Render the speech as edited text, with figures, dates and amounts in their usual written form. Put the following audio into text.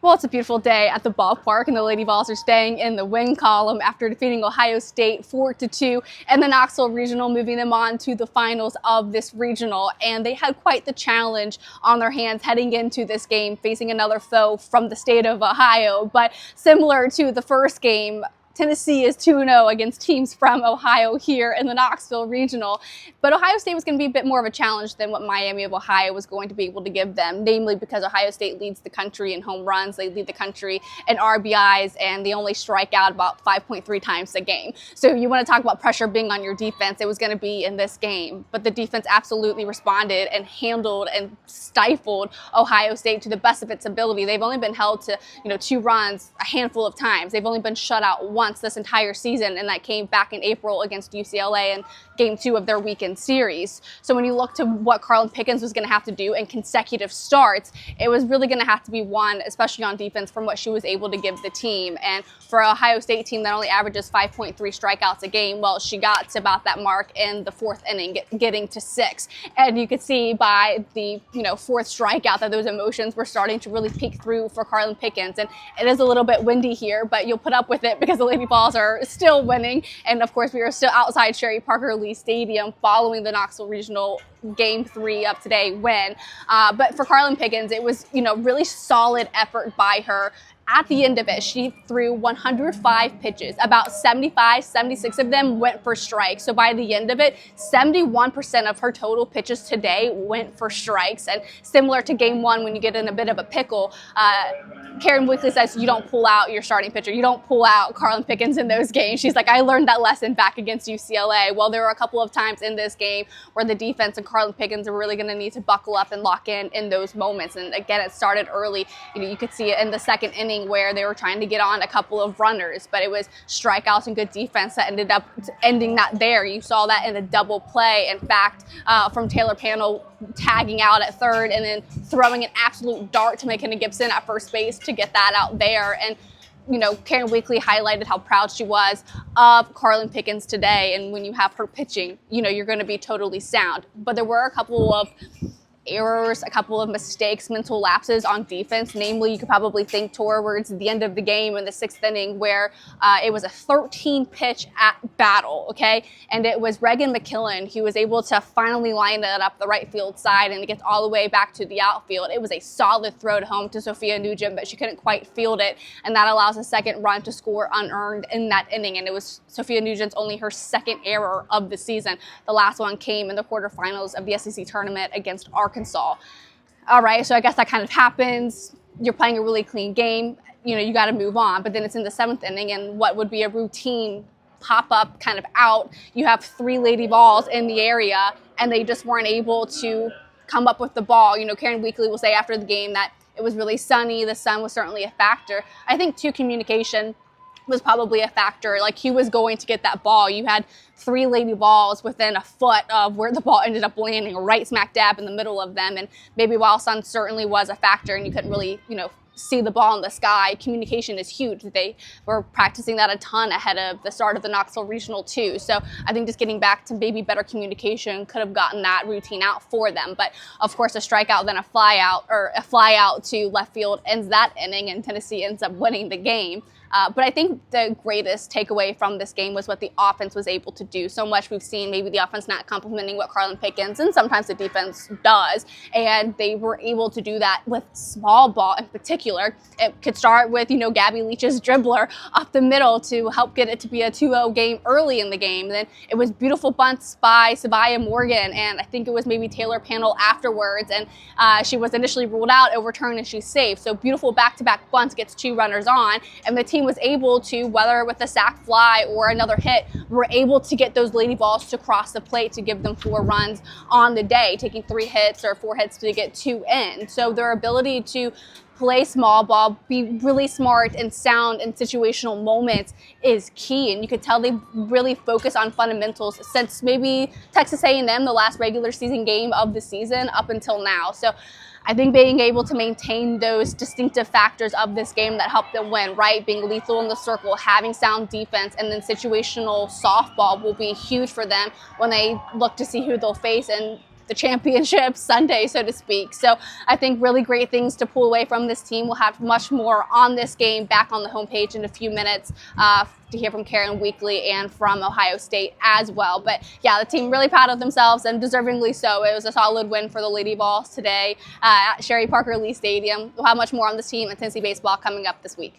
Well, it's a beautiful day at the ballpark, and the Lady Vols are staying in the win column after defeating Ohio State 4-2 in the Knoxville Regional, moving them on to the finals of this regional. And they had quite the challenge on their hands heading into this game, facing another foe from the state of Ohio. But similar to the first game, Tennessee is 2-0 against teams from Ohio here in the Knoxville Regional. But Ohio State was going to be a bit more of a challenge than what Miami of Ohio was going to be able to give them, namely because Ohio State leads the country in home runs, they lead the country in RBIs, and they only strike out about 5.3 times a game. So you want to talk about pressure being on your defense, it was going to be in this game. But the defense absolutely responded and handled and stifled Ohio State to the best of its ability. They've only been held to 2 runs a handful of times. They've only been shut out once this entire season, and that came back in April against UCLA in Game 2 of their weekend series. So when you look to what Carlin Pickens was going to have to do in consecutive starts, it was really going to have to be one, especially on defense, from what she was able to give the team. And for an Ohio State team that only averages 5.3 strikeouts a game, well, she got to about that mark in the 4th inning, getting to 6. And you could see by the 4th strikeout that those emotions were starting to really peek through for Carlin Pickens. And it is a little bit windy here, but you'll put up with it because the Lady Vols are still winning. And of course, we are still outside Sherry Parker Lee Stadium following the Knoxville Regional Game 3 of today win. But for Carlin Pickens, it was, really solid effort by her. At the end of it, she threw 105 pitches. About 75, 76 of them went for strikes. So by the end of it, 71% of her total pitches today went for strikes. And similar to Game 1, when you get in a bit of a pickle, Karen Weekly says you don't pull out your starting pitcher. You don't pull out Carlin Pickens in those games. She's like, I learned that lesson back against UCLA. Well, there were a couple of times in this game where the defense and Carlin Pickens are really going to need to buckle up and lock in those moments. And again, it started early. You could see it in the 2nd inning where they were trying to get on a couple of runners, but it was strikeouts and good defense that ended up ending that there. You saw that in a double play, in fact, from Taylor Panel tagging out at 3rd and then throwing an absolute dart to McKenna Gibson at first base to get that out there. And Karen Weekly highlighted how proud she was of Carlin Pickens today. And when you have her pitching, you're going to be totally sound. But there were a couple of errors, a couple of mistakes, mental lapses on defense. Namely, you could probably think towards the end of the game in the 6th inning where it was a 13-pitch at battle, okay? And it was Reagan McKillen who was able to finally line it up the right field side and it gets all the way back to the outfield. It was a solid throw to home to Sophia Nugent, but she couldn't quite field it, and that allows a 2nd run to score unearned in that inning. And it was Sophia Nugent's only her 2nd error of the season. The last one came in the quarterfinals of the SEC tournament against Arkansas. All right, so I guess that kind of happens. You're playing a really clean game. You got to move on. But then it's in the 7th inning, and what would be a routine pop-up kind of out, you have 3 Lady Vols in the area, and they just weren't able to come up with the ball. Karen Weekly will say after the game that it was really sunny. The sun was certainly a factor. I think, too, communication was probably a factor. Like, he was going to get that ball. You had 3 Lady Vols within a foot of where the ball ended up landing, right smack dab in the middle of them. And maybe while sun certainly was a factor and you couldn't really, see the ball in the sky, communication is huge. They were practicing that a ton ahead of the start of the Knoxville Regional too. So I think just getting back to maybe better communication could have gotten that routine out for them. But of course, a strikeout, then a fly out to left field ends that inning, and Tennessee ends up winning the game. But I think the greatest takeaway from this game was what the offense was able to do. So much we've seen maybe the offense not complementing what Carlin Pickens and sometimes the defense does. And they were able to do that with small ball in particular. It could start with, Gabby Leach's dribbler up the middle to help get it to be a 2-0 game early in the game. Then it was beautiful bunts by Sabaya Morgan, and I think it was maybe Taylor Panel afterwards. And she was initially ruled out, overturned, and she's safe. So beautiful back-to-back bunts, gets 2 runners on, and the team was able to, whether with a sac fly or another hit, were able to get those Lady Vols to cross the plate to give them 4 runs on the day, taking 3 hits or 4 hits to get 2 in. So their ability to play small ball, be really smart and sound in situational moments is key. And you could tell they really focus on fundamentals since maybe Texas A&M, the last regular season game of the season up until now. So I think being able to maintain those distinctive factors of this game that helped them win, right? Being lethal in the circle, having sound defense, and then situational softball will be huge for them when they look to see who they'll face in the championship Sunday, so to speak. So I think really great things to pull away from this team. We'll have much more on this game back on the homepage in a few minutes to hear from Karen Weekly and from Ohio State as well. But yeah, the team really proud of themselves, and deservingly so. It was a solid win for the Lady Vols today at Sherry Parker Lee Stadium. We'll have much more on this team and Tennessee baseball coming up this week.